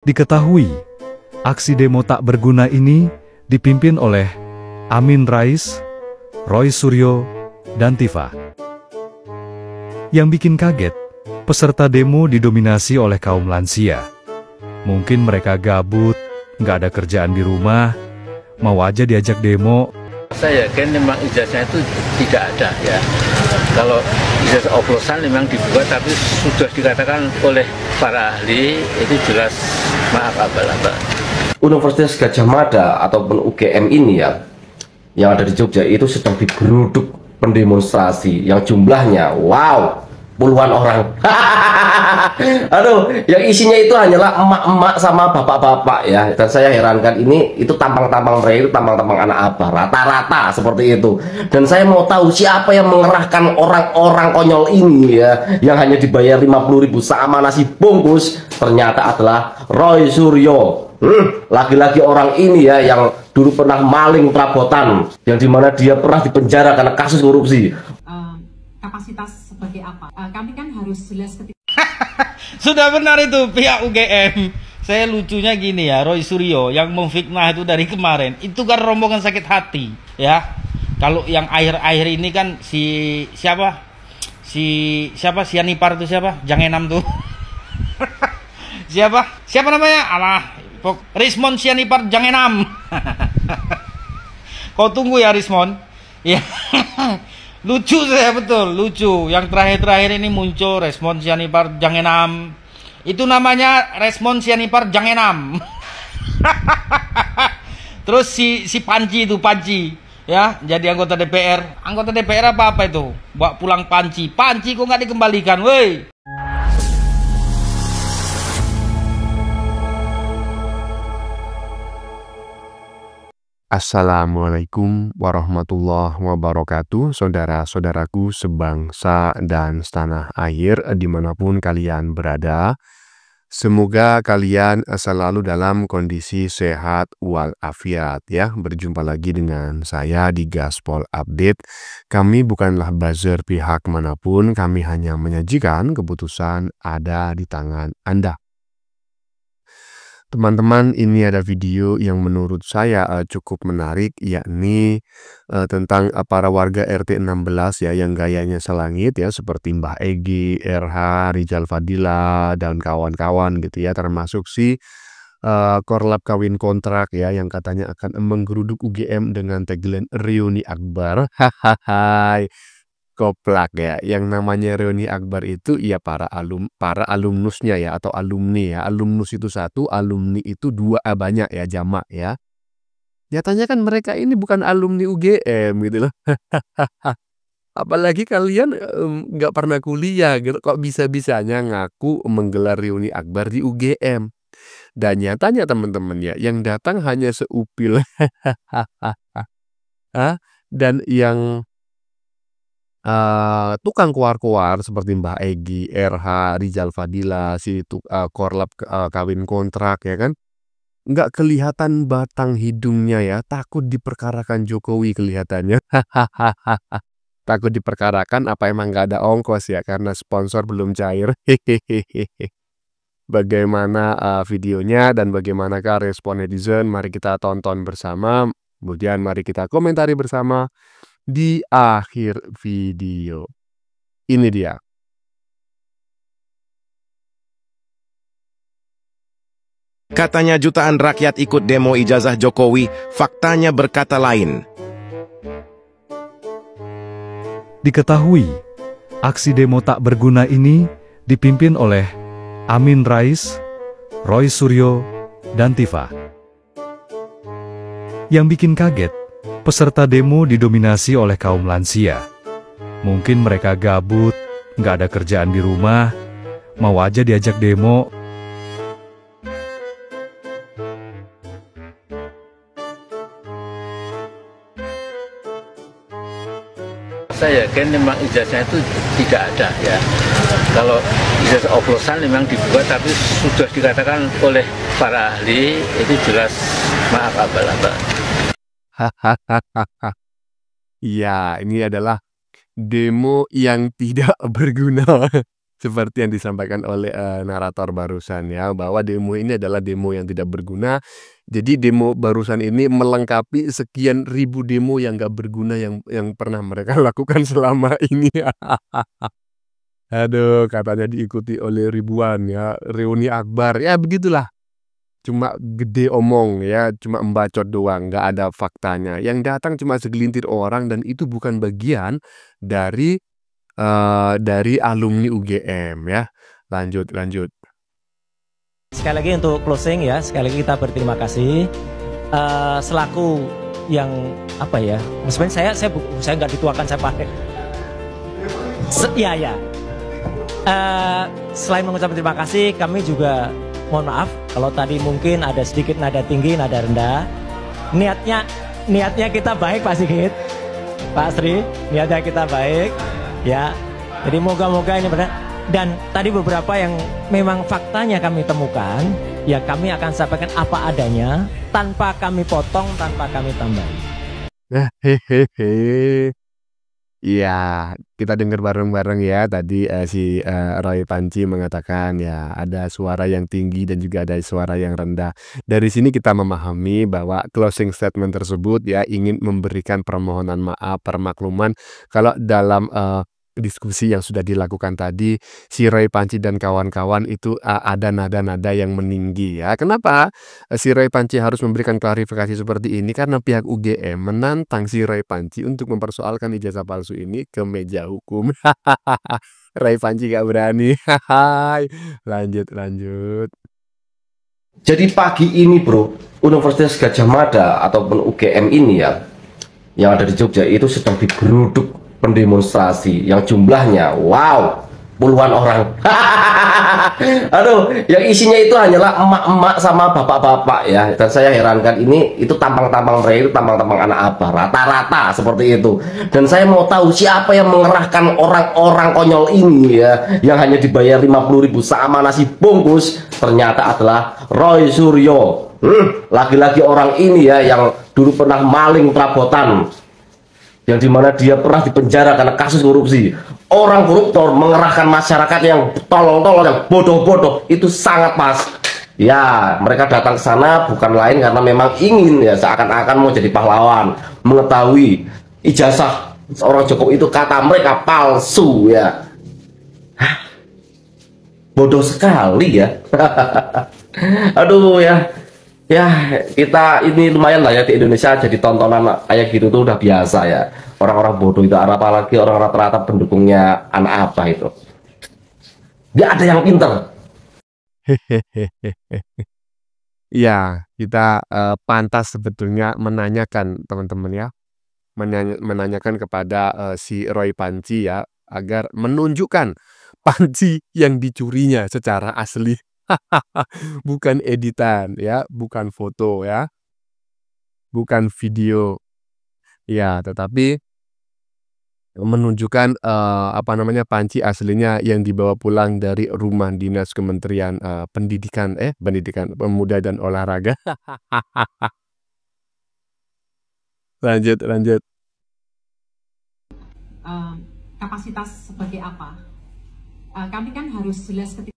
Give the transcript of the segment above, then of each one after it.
Diketahui, aksi demo tak berguna ini dipimpin oleh Amin Rais, Roy Suryo, dan Tifa. Yang bikin kaget, peserta demo didominasi oleh kaum lansia. Mungkin mereka gabut, nggak ada kerjaan di rumah, mau aja diajak demo. Saya yakin memang ijazahnya itu tidak ada ya. Kalau ijazah oplosan memang dibuat, tapi sudah dikatakan oleh para ahli itu jelas maaf abal-abal. Universitas Gadjah Mada ataupun UGM ini ya, yang ada di Jogja itu sedang digeruduk pendemonstrasi yang jumlahnya wow puluhan orang. Aduh, yang isinya itu hanyalah emak-emak sama bapak-bapak ya. Dan saya herankan, ini itu tampang-tampang mereka itu tampang-tampang anak abah, rata-rata seperti itu. Dan saya mau tahu siapa yang mengerahkan orang-orang konyol ini ya, yang hanya dibayar 50.000 sama nasi bungkus. Ternyata adalah Roy Suryo. Lagi-lagi orang ini ya, yang dulu pernah maling perabotan, yang dimana dia pernah dipenjara karena kasus korupsi. Kapasitas sebagai apa? Kami kan harus jelas ketika Sudah benar itu pihak UGM. Saya lucunya gini ya, Roy Suryo yang memfitnah itu dari kemarin, itu kan rombongan sakit hati ya. Kalau yang akhir-akhir ini kan siapa Sianipar itu siapa? Jangan 6 tuh. Siapa namanya? Alah, Rismond Sianipar Jangan 6. Kau tunggu ya Rismond. Ya. Lucu saya, betul lucu. Yang terakhir ini muncul Rismond Sianipar Jangan 6. Itu namanya Rismond Sianipar Jangan 6. Terus si Panci itu, Panci ya, jadi anggota DPR. Anggota DPR apa itu? Bawa pulang Panci kok nggak dikembalikan, woi. Assalamualaikum warahmatullahi wabarakatuh, saudara-saudaraku sebangsa dan setanah air dimanapun kalian berada. Semoga kalian selalu dalam kondisi sehat walafiat ya. Berjumpa lagi dengan saya di Gaspol Update. Kami bukanlah buzzer pihak manapun, kami hanya menyajikan keputusan ada di tangan Anda. Teman-teman, ini ada video yang menurut saya cukup menarik, yakni tentang para warga RT 16 ya, yang gayanya selangit ya, seperti Mbah Egy, RH, Rizal Fadila, dan kawan-kawan gitu ya, termasuk si Korlap kawin kontrak ya, yang katanya akan menggeruduk UGM dengan tagline reuni akbar. Hahaha. Koplak ya, yang namanya reuni akbar itu ya para alumnusnya ya, atau alumni ya. Alumnus itu satu, alumni itu dua, banyak ya, jamak ya. Nyatanya kan mereka ini bukan alumni UGM gitu loh. Apalagi kalian nggak pernah kuliah gitu, kok bisa-bisanya ngaku menggelar reuni akbar di UGM. Dan nyatanya teman-teman ya, yang datang hanya seupil. Dan yang tukang kuar-kuar seperti Mbah Egy, RH, Rizal Fadila, si Korlap kawin kontrak ya kan, nggak kelihatan batang hidungnya ya, takut diperkarakan Jokowi kelihatannya. Takut diperkarakan, apa emang nggak ada ongkos ya, karena sponsor belum cair. Bagaimana videonya dan bagaimanakah respon netizen, mari kita tonton bersama, kemudian mari kita komentari bersama di akhir video. Ini dia. Katanya jutaan rakyat ikut demo ijazah Jokowi, faktanya berkata lain. Diketahui, aksi demo tak berguna ini dipimpin oleh Amin Rais, Roy Suryo, dan Tifa. Yang bikin kaget, peserta demo didominasi oleh kaum lansia. Mungkin mereka gabut, nggak ada kerjaan di rumah, mau aja diajak demo. Saya yakin memang ijazahnya itu tidak ada ya. Kalau ijazah oplosan memang dibuat, tapi sudah dikatakan oleh para ahli itu jelas maaf abal-abal. Ya, ini adalah demo yang tidak berguna. Seperti yang disampaikan oleh narator barusan ya, bahwa demo ini adalah demo yang tidak berguna. Jadi demo barusan ini melengkapi sekian ribu demo yang gak berguna yang pernah mereka lakukan selama ini. Aduh, katanya diikuti oleh ribuan ya, reuni akbar, ya begitulah. Cuma gede omong ya, cuma membacot doang, nggak ada faktanya. Yang datang cuma segelintir orang dan itu bukan bagian dari alumni UGM ya. Lanjut. Sekali lagi untuk closing ya, sekali lagi kita berterima kasih selaku yang apa ya, sebenarnya saya nggak dituakan, saya pakai ya. Selain mengucapkan terima kasih, kami juga mohon maaf kalau tadi mungkin ada sedikit nada tinggi, nada rendah. Niatnya kita baik Pak Sigit, Pak Sri, niatnya kita baik ya. Jadi moga-moga ini benar. Dan tadi beberapa yang memang faktanya kami temukan, ya kami akan sampaikan apa adanya, tanpa kami potong, tanpa kami tambahi. Hehehe. Iya, kita dengar bareng-bareng ya tadi si Roy Panci mengatakan ya ada suara yang tinggi dan juga ada suara yang rendah. Dari sini kita memahami bahwa closing statement tersebut ya ingin memberikan permohonan maaf, permakluman kalau dalam diskusi yang sudah dilakukan tadi si Roy Panci dan kawan-kawan itu ada nada-nada yang meninggi ya. Kenapa si Roy Panci harus memberikan klarifikasi seperti ini? Karena pihak UGM menantang si Roy Panci untuk mempersoalkan ijazah palsu ini ke meja hukum. Roy Panci gak berani. Lanjut. Jadi pagi ini bro, Universitas Gadjah Mada ataupun UGM ini ya, yang ada di Jogja itu sedang digeruduk pendemonstrasi yang jumlahnya wow puluhan orang. Aduh, yang isinya itu hanyalah emak-emak sama bapak-bapak ya. Dan saya herankan ini itu tampang-tampang mereka itu tampang-tampang anak abah, rata-rata seperti itu. Dan saya mau tahu siapa yang mengerahkan orang-orang konyol ini ya, yang hanya dibayar 50.000 sama nasi bungkus. Ternyata adalah Roy Suryo. Lagi-lagi orang ini ya yang dulu pernah maling perabotan, yang dimana dia pernah dipenjara karena kasus korupsi. Orang koruptor mengerahkan masyarakat yang tolol-tolol, yang bodoh-bodoh, itu sangat pas. Ya, mereka datang ke sana bukan lain karena memang ingin ya seakan-akan mau jadi pahlawan, mengetahui ijazah seorang Jokowi itu kata mereka palsu ya. Bodoh sekali ya. Aduh ya. Ya, kita ini lumayan lah ya di Indonesia jadi tontonan kayak gitu tuh udah biasa ya. Orang-orang bodoh itu, apalagi orang rata-rata pendukungnya anak apa itu. Gak ada yang pinter. Ya, kita pantas sebetulnya menanyakan teman-teman ya. Menanyakan kepada si Roy Panci ya, agar menunjukkan panci yang dicurinya secara asli. Bukan editan ya, bukan foto ya, bukan video ya, tetapi menunjukkan panci aslinya yang dibawa pulang dari rumah dinas Kementerian Pendidikan Pemuda dan Olahraga. Lanjut. Kapasitas sebagai apa? Kami kan harus jelas ketika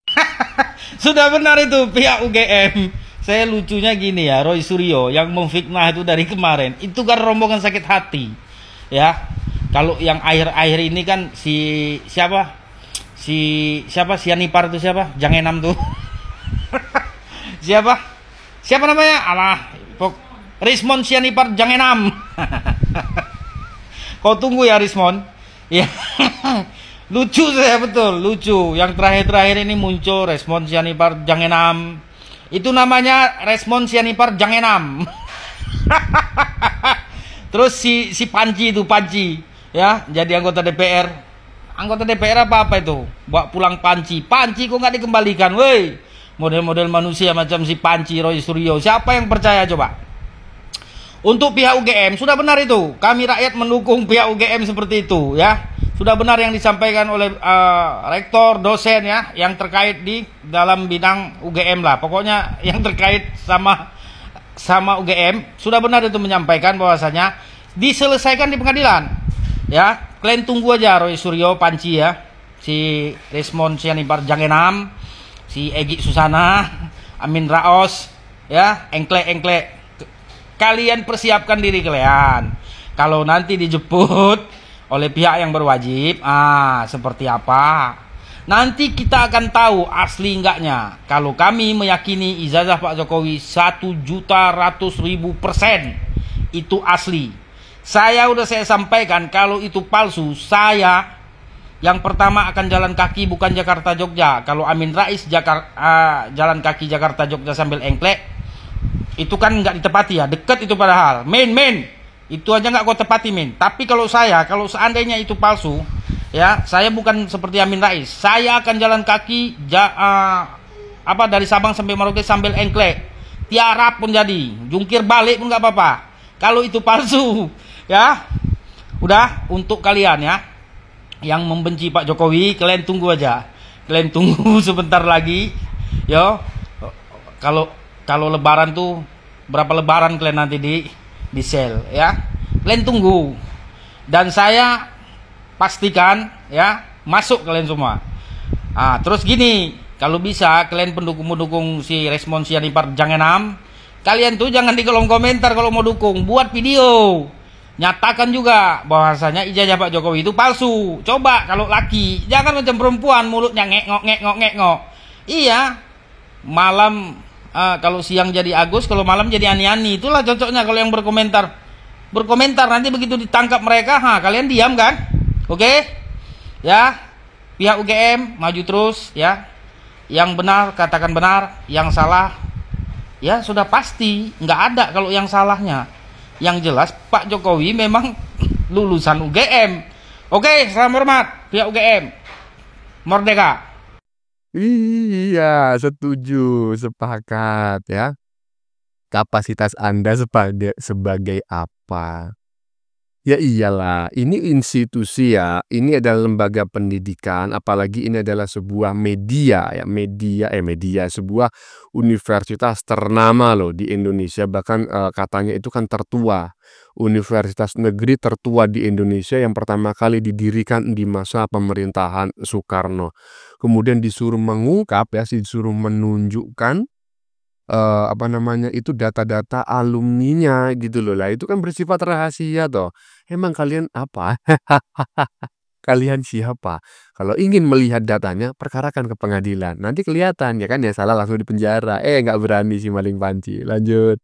Sudah benar itu pihak UGM. Saya lucunya gini ya, Roy Suryo yang memfitnah itu dari kemarin, itu kan rombongan sakit hati ya. Kalau yang akhir-akhir ini kan siapa Sianipar itu siapa? Jangenam tuh. Siapa namanya? Rismon Sianipar Jangenam. Kau tunggu ya Rismon. Ya. Lucu saya betul, lucu. Yang terakhir-terakhir ini muncul Respon Sianipar Jangenam. Itu namanya Respon Sianipar Jangenam. Terus si Panci itu, ya, jadi anggota DPR. Anggota DPR apa itu? Bawa pulang Panci kok nggak dikembalikan, woi. Model-model manusia macam si Panci, Roy Suryo. Siapa yang percaya coba? Untuk pihak UGM, sudah benar itu. Kami rakyat mendukung pihak UGM seperti itu, ya. Sudah benar yang disampaikan oleh rektor, dosen ya, yang terkait di dalam bidang UGM lah. Pokoknya yang terkait sama UGM, sudah benar itu menyampaikan bahwasanya diselesaikan di pengadilan. Ya, kalian tunggu aja Roy Suryo, Panci ya. si Resmond Sianipar Jangenam, si Egi Susana, Amin Raos, ya, engklek. Kalian persiapkan diri kalian. Kalau nanti dijemput oleh pihak yang berwajib, seperti apa? Nanti kita akan tahu asli enggaknya. Kalau kami meyakini ijazah Pak Jokowi 1.100.000% itu asli. Saya sampaikan kalau itu palsu, saya yang pertama akan jalan kaki bukan Jakarta Jogja. Kalau Amin Rais jalan kaki Jakarta Jogja sambil engklek, itu kan nggak ditepati ya, dekat itu padahal. Men, itu aja nggak kau tepati men. Tapi kalau seandainya itu palsu, ya saya bukan seperti Amin Rais. Saya akan jalan kaki dari Sabang sampai Merauke sambil engklek. Tiarap pun jadi, jungkir balik pun nggak apa-apa. Kalau itu palsu, ya udah untuk kalian ya yang membenci Pak Jokowi, kalian tunggu aja. Kalian tunggu sebentar lagi. Yo, kalau lebaran tuh berapa lebaran kalian nanti di sel ya. Kalian tunggu. Dan saya pastikan ya masuk kalian semua. Terus gini, kalau bisa kalian pendukung si Resmond Sianipar Jangenam, kalian tuh jangan di kolom komentar kalau mau dukung, buat video. Nyatakan juga bahwasanya ijazah Pak Jokowi itu palsu. Coba kalau laki, jangan macam perempuan mulutnya ngek-ngok. Iya, malam kalau siang jadi Agus, kalau malam jadi Ani-Ani. Itulah cocoknya kalau yang berkomentar. Nanti begitu ditangkap mereka, kalian diam kan? Oke? Ya, pihak UGM maju terus ya. Yang benar katakan benar, yang salah ya sudah pasti nggak ada kalau yang salahnya. Yang jelas Pak Jokowi memang lulusan UGM. Oke, salam hormat pihak UGM. Merdeka. Iya, setuju, sepakat ya. Kapasitas Anda sebagai apa? Ya iyalah, ini institusi ya, ini adalah lembaga pendidikan, apalagi ini adalah sebuah media, sebuah universitas ternama loh di Indonesia, bahkan katanya itu kan tertua, universitas negeri tertua di Indonesia yang pertama kali didirikan di masa pemerintahan Soekarno. Kemudian disuruh mengungkap ya, disuruh menunjukkan itu data-data alumninya gitu loh. Lah itu kan bersifat rahasia toh. Emang kalian apa? Kalian siapa? Kalau ingin melihat datanya, perkarakan ke pengadilan. Nanti kelihatan ya kan, ya salah langsung dipenjara. Nggak berani sih maling panci. Lanjut.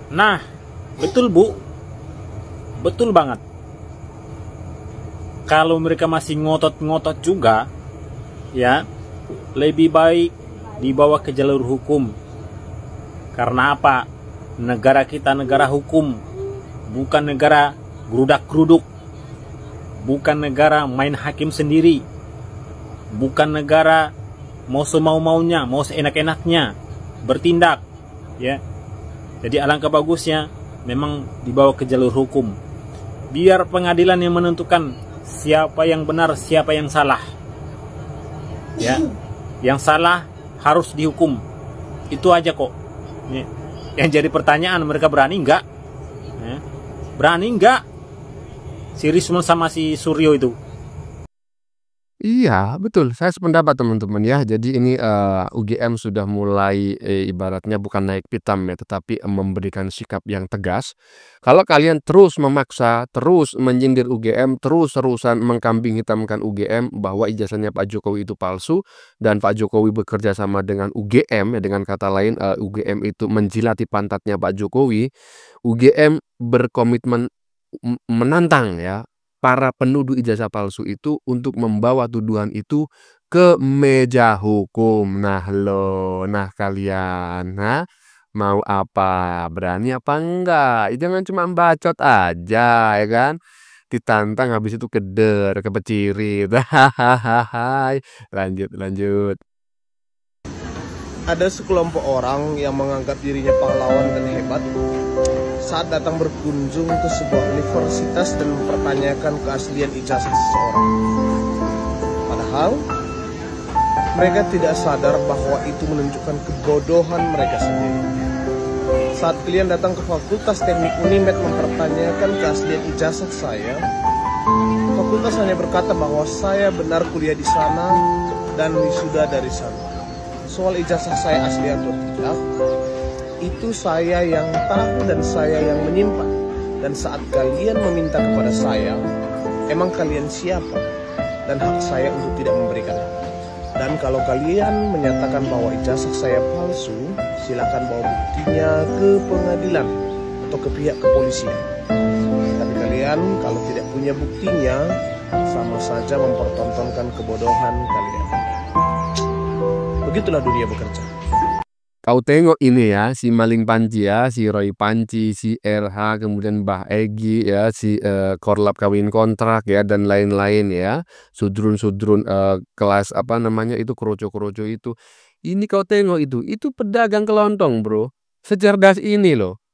Nah, betul Bu. Betul banget. Kalau mereka masih ngotot-ngotot juga, ya lebih baik dibawa ke jalur hukum. Karena apa? Negara kita negara hukum, bukan negara gerudak-geruduk, bukan negara main hakim sendiri, bukan negara mau semau-maunya, mau seenak-enaknya bertindak, ya. Jadi alangkah bagusnya memang dibawa ke jalur hukum. Biar pengadilan yang menentukan siapa yang benar, siapa yang salah. Ya, yang salah harus dihukum. Itu aja kok. Ya. Yang jadi pertanyaan, mereka berani nggak? Ya. Berani nggak? Si Resmond sama si Suryo itu. Iya, betul. Saya sependapat teman-teman ya. Jadi ini UGM sudah mulai ibaratnya bukan naik pitam ya, tetapi memberikan sikap yang tegas. Kalau kalian terus memaksa, terus menyindir UGM, terus-terusan mengkambing hitamkan UGM bahwa ijazahnya Pak Jokowi itu palsu dan Pak Jokowi bekerja sama dengan UGM ya, dengan kata lain UGM itu menjilati pantatnya Pak Jokowi. UGM berkomitmen menantang ya para penuduh ijazah palsu itu untuk membawa tuduhan itu ke meja hukum. Nah kalian, mau apa? Berani apa enggak? Jangan cuma bacot aja ya kan? Ditantang habis itu keder, kepecirit. Lanjut. Ada sekelompok orang yang menganggap dirinya pahlawan dan hebat saat datang berkunjung ke sebuah universitas dan mempertanyakan keaslian ijazah seseorang. Padahal mereka tidak sadar bahwa itu menunjukkan kebodohan mereka sendiri. Saat kalian datang ke Fakultas Teknik Unimed mempertanyakan keaslian ijazah saya, fakultas hanya berkata bahwa saya benar kuliah di sana dan wisuda dari sana. Soal ijazah saya asli atau tidak, itu saya yang tahu dan saya yang menyimpan. Dan saat kalian meminta kepada saya, emang kalian siapa? Dan hak saya untuk tidak memberikan. Dan kalau kalian menyatakan bahwa ijazah saya palsu, silakan bawa buktinya ke pengadilan atau ke pihak kepolisian. Tapi kalian kalau tidak punya buktinya, sama saja mempertontonkan kebodohan kalian. Begitulah dunia bekerja. Kau tengok ini ya, si Maling Panci ya, si Roy Panci, si RH, kemudian Mbah Egi ya, si Korlap kawin kontrak ya, dan lain-lain ya. Sudrun-sudrun kelas apa namanya itu, kroco-kroco itu. Ini kau tengok itu pedagang kelontong bro. Secerdas ini loh.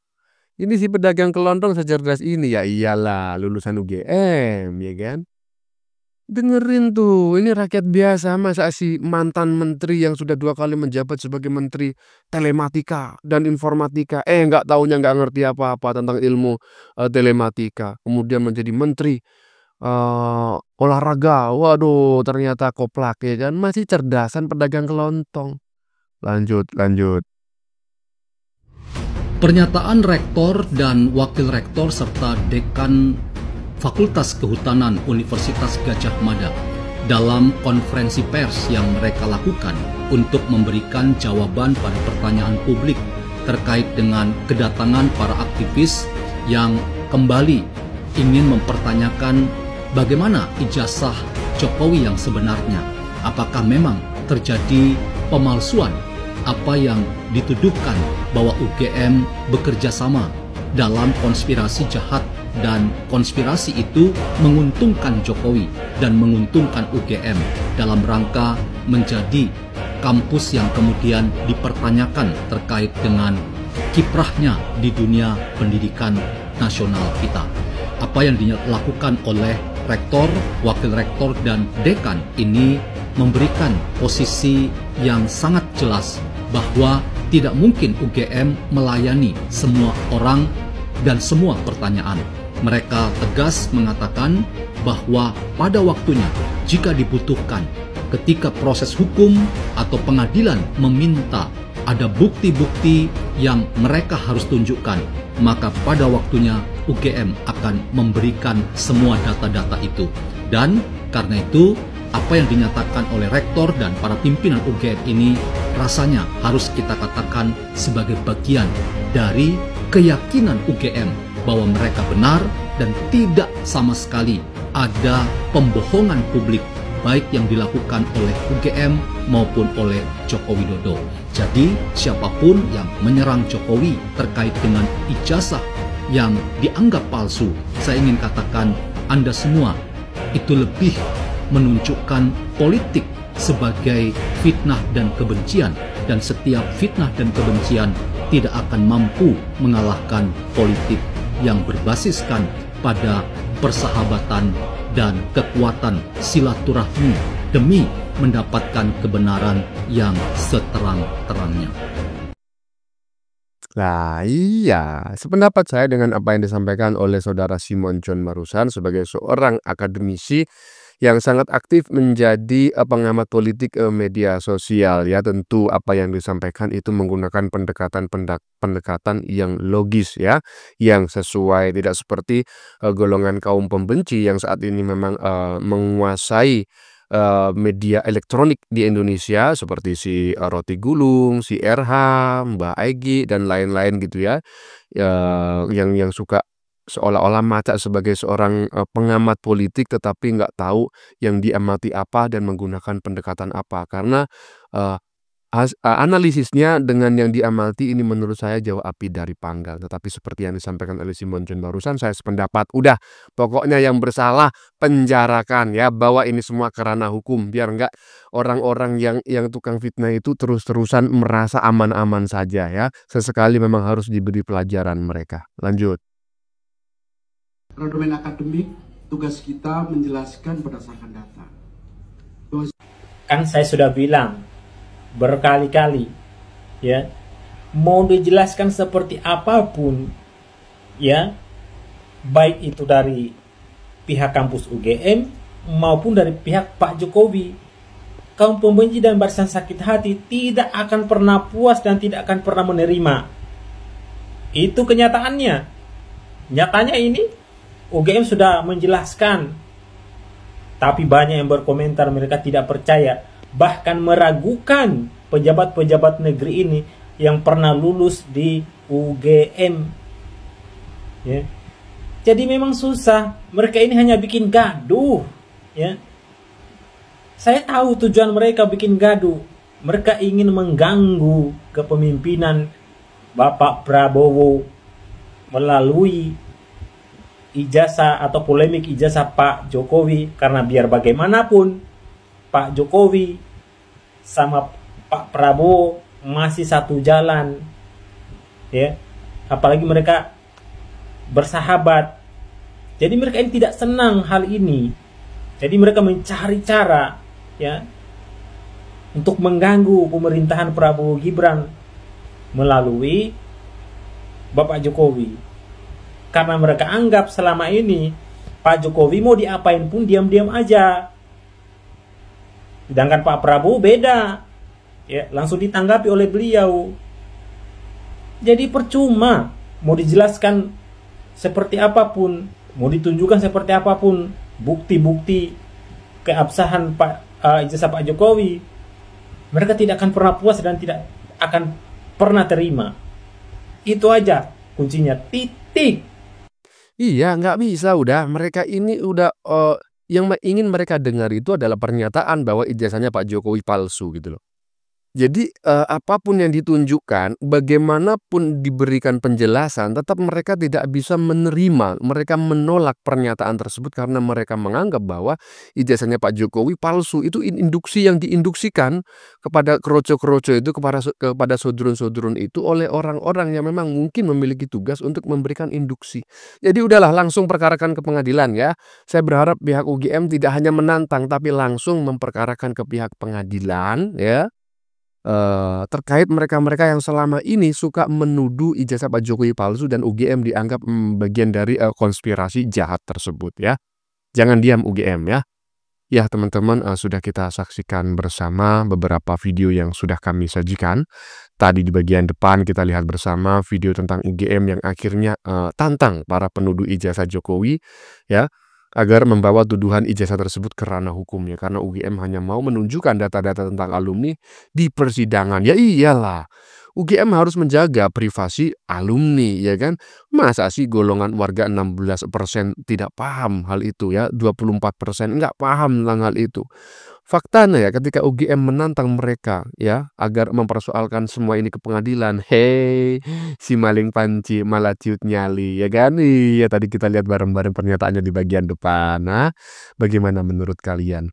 Ini si pedagang kelontong secerdas ini, ya iyalah lulusan UGM ya kan. Dengerin tuh, ini rakyat biasa, masa si mantan menteri yang sudah 2 kali menjabat sebagai menteri telematika dan informatika, nggak taunya nggak ngerti apa-apa tentang ilmu telematika, kemudian menjadi menteri olahraga, waduh ternyata koplak ya kan, masih cerdasan pedagang kelontong. Lanjut. Pernyataan rektor dan wakil rektor serta dekan Fakultas Kehutanan Universitas Gadjah Mada dalam konferensi pers yang mereka lakukan untuk memberikan jawaban pada pertanyaan publik terkait dengan kedatangan para aktivis yang kembali ingin mempertanyakan bagaimana ijazah Jokowi yang sebenarnya. Apakah memang terjadi pemalsuan apa yang dituduhkan bahwa UGM bekerja sama dalam konspirasi jahat, dan konspirasi itu menguntungkan Jokowi dan menguntungkan UGM dalam rangka menjadi kampus yang kemudian dipertanyakan terkait dengan kiprahnya di dunia pendidikan nasional kita. Apa yang dilakukan oleh rektor, wakil rektor, dan dekan ini memberikan posisi yang sangat jelas bahwa tidak mungkin UGM melayani semua orang dan semua pertanyaan. Mereka tegas mengatakan bahwa pada waktunya, jika dibutuhkan, ketika proses hukum atau pengadilan meminta ada bukti-bukti yang mereka harus tunjukkan, maka pada waktunya UGM akan memberikan semua data-data itu. Dan karena itu, apa yang dinyatakan oleh rektor dan para pimpinan UGM ini rasanya harus kita katakan sebagai bagian dari keyakinan UGM bahwa mereka benar dan tidak sama sekali ada pembohongan publik baik yang dilakukan oleh UGM maupun oleh Joko Widodo. Jadi siapapun yang menyerang Jokowi terkait dengan ijazah yang dianggap palsu, saya ingin katakan Anda semua itu lebih menunjukkan politik sebagai fitnah dan kebencian, dan setiap fitnah dan kebencian tidak akan mampu mengalahkan politik yang berbasiskan pada persahabatan dan kekuatan silaturahmi demi mendapatkan kebenaran yang seterang-terangnya. Nah iya, sependapat saya dengan apa yang disampaikan oleh saudara Simon John barusan sebagai seorang akademisi yang sangat aktif menjadi pengamat politik media sosial ya. Tentu apa yang disampaikan itu menggunakan pendekatan yang logis ya, yang sesuai, tidak seperti golongan kaum pembenci yang saat ini memang menguasai media elektronik di Indonesia seperti si Roti Gulung, si RH, Mbak Egi dan lain-lain gitu ya, yang suka seolah-olah maca sebagai seorang pengamat politik tetapi nggak tahu yang diamati apa dan menggunakan pendekatan apa, karena analisisnya dengan yang diamati ini menurut saya jauh api dari panggang. Tetapi seperti yang disampaikan oleh Simon John barusan, saya sependapat, udah pokoknya yang bersalah penjarakan ya, bawa ini semua ke ranah hukum biar nggak orang-orang yang tukang fitnah itu terus-terusan merasa aman-aman saja ya. Sesekali memang harus diberi pelajaran mereka. Lanjut. Domain akademik, tugas kita menjelaskan berdasarkan data. Kan saya sudah bilang berkali-kali ya, mau dijelaskan seperti apapun, ya, baik itu dari pihak kampus UGM maupun dari pihak Pak Jokowi, kaum pembenci dan barisan sakit hati tidak akan pernah puas dan tidak akan pernah menerima. Itu kenyataannya. Nyatanya ini UGM sudah menjelaskan, tapi banyak yang berkomentar mereka tidak percaya, bahkan meragukan pejabat-pejabat negeri ini yang pernah lulus di UGM. Ya. Jadi memang susah. Mereka ini hanya bikin gaduh. Ya. Saya tahu tujuan mereka bikin gaduh. Mereka ingin mengganggu kepemimpinan Bapak Prabowo melalui ijazah atau polemik ijazah Pak Jokowi. Karena biar bagaimanapun Pak Jokowi sama Pak Prabowo masih satu jalan, ya. Apalagi mereka bersahabat. Jadi mereka ini tidak senang hal ini. Jadi mereka mencari cara, ya, untuk mengganggu pemerintahan Prabowo Gibran melalui Bapak Jokowi. Karena mereka anggap selama ini Pak Jokowi mau diapain pun diam-diam aja. Sedangkan Pak Prabowo beda. Ya, langsung ditanggapi oleh beliau. Jadi percuma mau dijelaskan seperti apapun, mau ditunjukkan seperti apapun bukti-bukti keabsahan ijazah Pak Jokowi, mereka tidak akan pernah puas dan tidak akan pernah terima. Itu aja kuncinya, titik. Iya, nggak bisa udah. Mereka ini udah yang ingin mereka dengar itu adalah pernyataan bahwa ijazahnya Pak Jokowi palsu gitu loh. Jadi apapun yang ditunjukkan, bagaimanapun diberikan penjelasan, tetap mereka tidak bisa menerima. Mereka menolak pernyataan tersebut karena mereka menganggap bahwa ijazahnya Pak Jokowi palsu. Itu induksi yang diinduksikan kepada keroco-keroco itu, kepada sodron-sodron itu oleh orang-orang yang memang mungkin memiliki tugas untuk memberikan induksi. Jadi udahlah, langsung perkarakan ke pengadilan ya. Saya berharap pihak UGM tidak hanya menantang, tapi langsung memperkarakan ke pihak pengadilan ya. Terkait mereka-mereka yang selama ini suka menuduh ijazah Pak Jokowi palsu dan UGM dianggap bagian dari konspirasi jahat tersebut ya. Jangan diam UGM ya. Ya teman-teman, sudah kita saksikan bersama beberapa video yang sudah kami sajikan. Tadi di bagian depan kita lihat bersama video tentang UGM yang akhirnya tantang para penuduh ijazah Jokowi ya, agar membawa tuduhan ijazah tersebut ke ranah hukumnya, karena UGM hanya mau menunjukkan data-data tentang alumni di persidangan. Ya iyalah, UGM harus menjaga privasi alumni ya kan. Masa sih golongan warga 16% tidak paham hal itu ya, 24% nggak paham tentang hal itu. Faktanya ya, ketika UGM menantang mereka ya agar mempersoalkan semua ini ke pengadilan, hei si maling panci malah ciut nyali ya kan. Iya, tadi kita lihat bareng-bareng pernyataannya di bagian depan. Nah, bagaimana menurut kalian?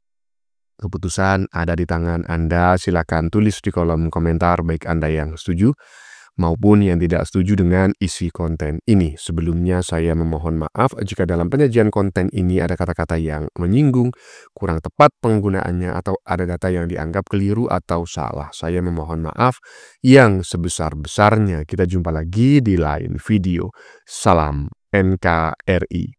Keputusan ada di tangan Anda. Silakan tulis di kolom komentar baik Anda yang setuju maupun yang tidak setuju dengan isi konten ini. Sebelumnya saya memohon maaf jika dalam penyajian konten ini ada kata-kata yang menyinggung, kurang tepat penggunaannya, atau ada data yang dianggap keliru atau salah. Saya memohon maaf yang sebesar-besarnya. Kita jumpa lagi di lain video. Salam NKRI.